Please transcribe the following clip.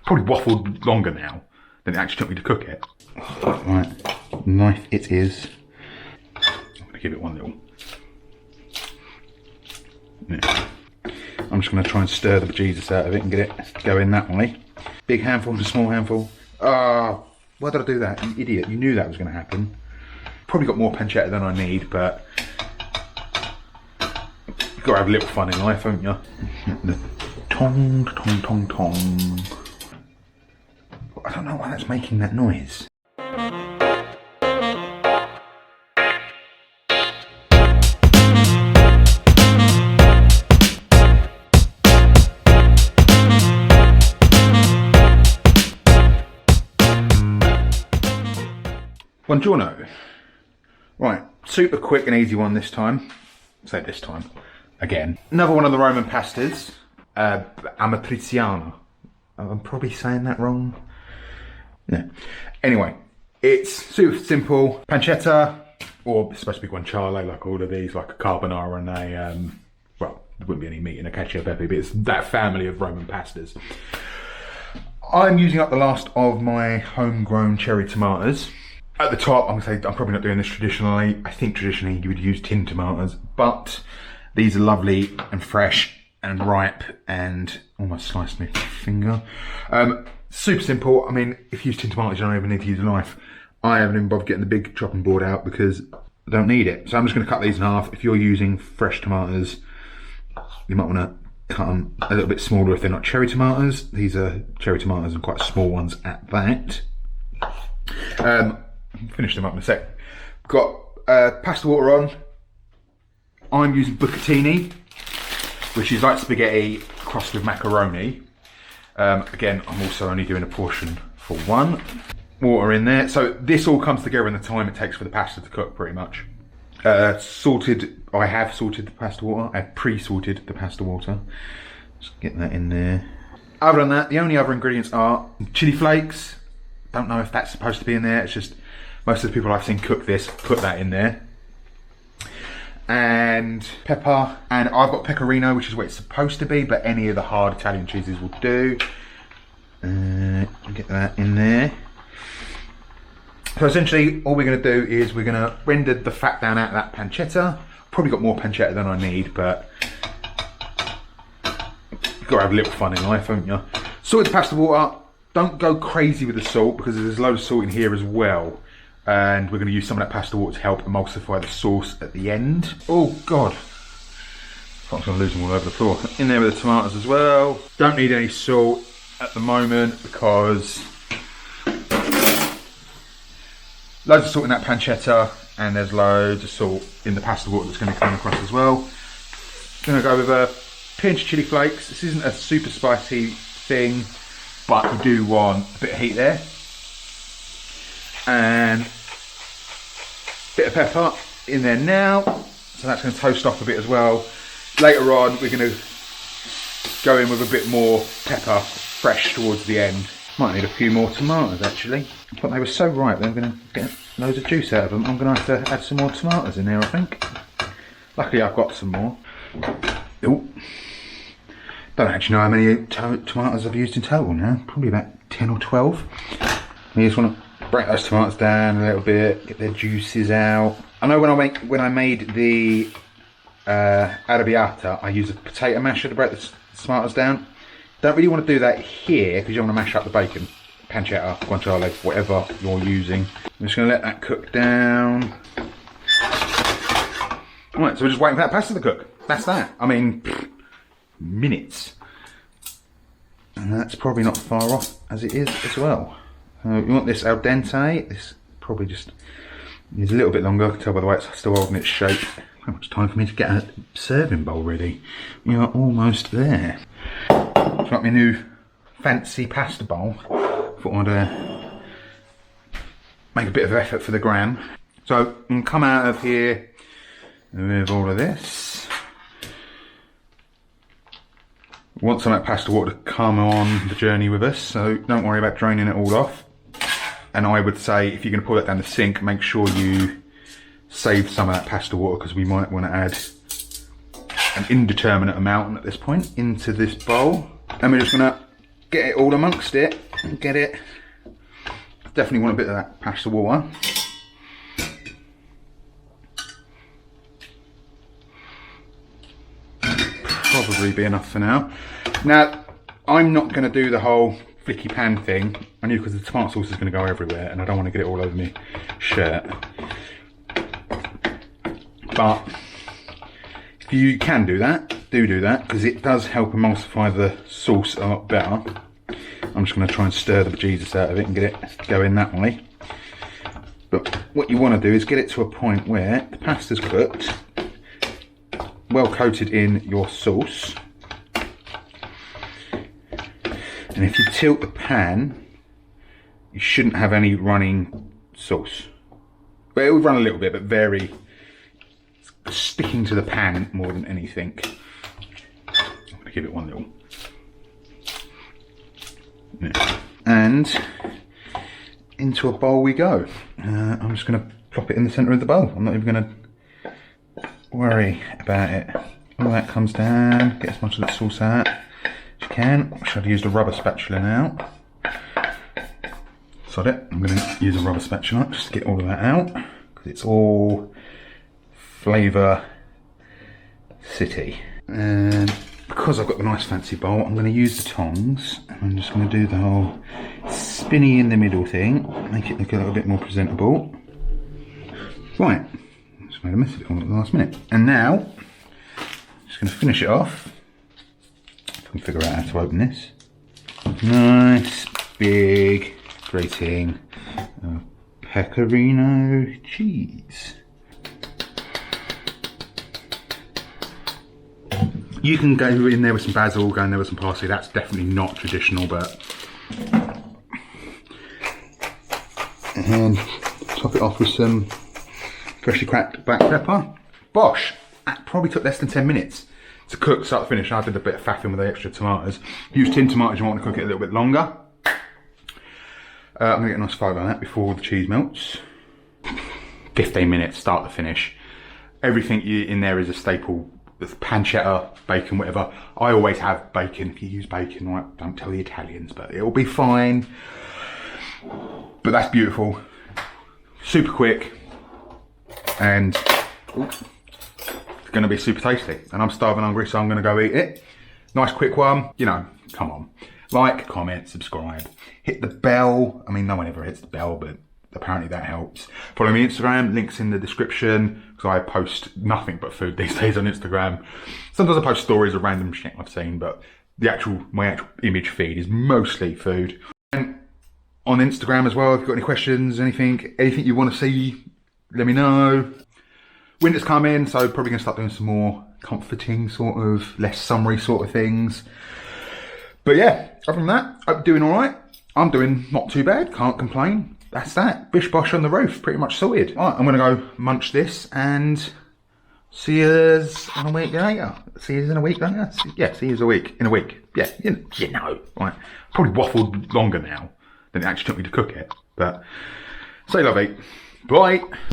probably waffled longer now than it actually took me to cook it. Right, knife it is. I'm gonna give it one little. Yeah. I'm just gonna try and stir the bejesus out of it and get it going that way. Big handful and a small handful. Ah, why did I do that? You idiot, you knew that was gonna happen. Probably got more pancetta than I need, but you've got to have a little fun in life, haven't you? The tong, tong, tong, tong. I don't know why that's making that noise. Buongiorno. Right, super quick and easy one this time. Say this time. Again. Another one of the Roman pastas. Amatriciana. I'm probably saying that wrong. Yeah. Anyway, it's super simple. Pancetta, or it's supposed to be guanciale, like all of these, like a carbonara and a, well, there wouldn't be any meat in a cacio e pepe, but it's that family of Roman pastas. I'm using up the last of my homegrown cherry tomatoes. At the top, I'm gonna say I'm probably not doing this traditionally. I think traditionally you would use tinned tomatoes, but these are lovely and fresh and ripe and almost sliced my finger. Super simple. I mean, if you use tinned tomatoes, you don't even need to use a knife. I haven't even bothered getting the big chopping board out because I don't need it. So I'm just gonna cut these in half. If you're using fresh tomatoes, you might wanna cut them a little bit smaller if they're not cherry tomatoes. These are cherry tomatoes and quite small ones at that. Finish them up in a sec. Got pasta water on. I'm using bucatini, which is like spaghetti crossed with macaroni. Again, I'm also only doing a portion for one. Water in there. So this all comes together in the time it takes for the pasta to cook, pretty much. Salted, I have salted the pasta water. I have pre-salted the pasta water. Just get that in there. Other than that, the only other ingredients are chilli flakes. Don't know if that's supposed to be in there. It's just most of the people I've seen cook this put that in there. And pepper, and I've got pecorino, which is what it's supposed to be, but any of the hard Italian cheeses will do. Get that in there. So essentially all we're going to do is we're going to render the fat down out of that pancetta. Probably got more pancetta than I need, but you've got to have a little fun in life, haven't you? Salt the pasta water. Don't go crazy with the salt because there's a load of salt in here as well. And we're going to use some of that pasta water to help emulsify the sauce at the end. Oh God, I'm going to lose them all over the floor. In there with the tomatoes as well. Don't need any salt at the moment because loads of salt in that pancetta and there's loads of salt in the pasta water that's going to come across as well. Going to go with a pinch of chili flakes. This isn't a super spicy thing, but you do want a bit of heat there. And a bit of pepper in there now. So that's going to toast off a bit as well. Later on, we're going to go in with a bit more pepper, fresh towards the end. Might need a few more tomatoes actually. But they were so ripe, they're going to get loads of juice out of them. I'm going to have to add some more tomatoes in there, I think. Luckily, I've got some more. Ooh. Don't actually know how many tomatoes I've used in total now. Probably about 10 or 12. You just want to break those tomatoes down a little bit, get their juices out. I know when I made the arrabbiata, I used a potato masher to break the tomatoes down. Don't really want to do that here because you want to mash up the bacon, pancetta, guanciale, whatever you're using. I'm just going to let that cook down. Alright, so we're just waiting for that pasta to cook. That's that. I mean, minutes. And that's probably not far off as it is as well. You want this al dente. This probably just needs a little bit longer. I can tell by the way it's still holding its shape. How much time for me to get a serving bowl ready? We are almost there. It's like my new fancy pasta bowl. Thought I'd make a bit of effort for the gram. So I'm going to come out of here with all of this. Want some of that pasta water to come on the journey with us, so don't worry about draining it all off. And I would say if you're going to pour that down the sink, make sure you save some of that pasta water because we might want to add an indeterminate amount at this point into this bowl. And we're just going to get it all amongst it and get it. Definitely want a bit of that pasta water. Probably be enough for now. Now, I'm not going to do the whole flicky pan thing, only because the tomato sauce is going to go everywhere and I don't want to get it all over my shirt. But if you can do that, do that, because it does help emulsify the sauce a lot better. I'm just going to try and stir the bejesus out of it and get it going that way. But what you want to do is get it to a point where the pasta's cooked, well coated in your sauce. And if you tilt the pan, you shouldn't have any running sauce. But it will run a little bit, but very sticking to the pan more than anything. I'm going to give it one little. Yeah. And into a bowl we go. I'm just going to plop it in the centre of the bowl. I'm not even going to worry about it. All that comes down, get as much of the sauce out as you can. I should have used a rubber spatula now. Sod it, I'm going to use a rubber spatula just to get all of that out, because it's all flavour city. And because I've got the nice fancy bowl, I'm going to use the tongs, and I'm just going to do the whole spinny in the middle thing, make it look a little bit more presentable. Right, just made a mess of it all at the last minute. And now, I'm just going to finish it off. If I can figure out how to open this. Nice, big, grating pecorino cheese. You can go in there with some basil, go in there with some parsley. That's definitely not traditional, but... And top it off with some freshly cracked black pepper. Bosh! That probably took less than 10 minutes to cook start to finish. I did a bit of faffing with the extra tomatoes. Use tin tomatoes, you want to cook it a little bit longer. I'm going to get a nice fire on that before the cheese melts. 15 minutes, start to finish. Everything in there is a staple. With pancetta, bacon, whatever. I always have bacon. If you use bacon, right, don't tell the Italians, but it'll be fine. But that's beautiful. Super quick. And it's going to be super tasty. And I'm starving hungry, so I'm going to go eat it. Nice quick one. You know, come on. Like, comment, subscribe. Hit the bell. I mean, no one ever hits the bell, but apparently that helps. Follow me on Instagram, links in the description, because I post nothing but food these days on Instagram. Sometimes I post stories of random shit I've seen, but my actual image feed is mostly food. And on Instagram as well, if you've got any questions, anything you want to see, let me know. Winter's coming, so probably going to start doing some more comforting sort of, less summery sort of things. But yeah, other than that, I'm doing alright. I'm doing not too bad, can't complain. That's that. Bish bosh on the roof, pretty much sorted. All right, I'm gonna go munch this and see yous in a week later. See yous in a week later? Yeah, see yous in a week. Yeah, you know. Right. Probably waffled longer now than it actually took me to cook it. But say lovey. Bye.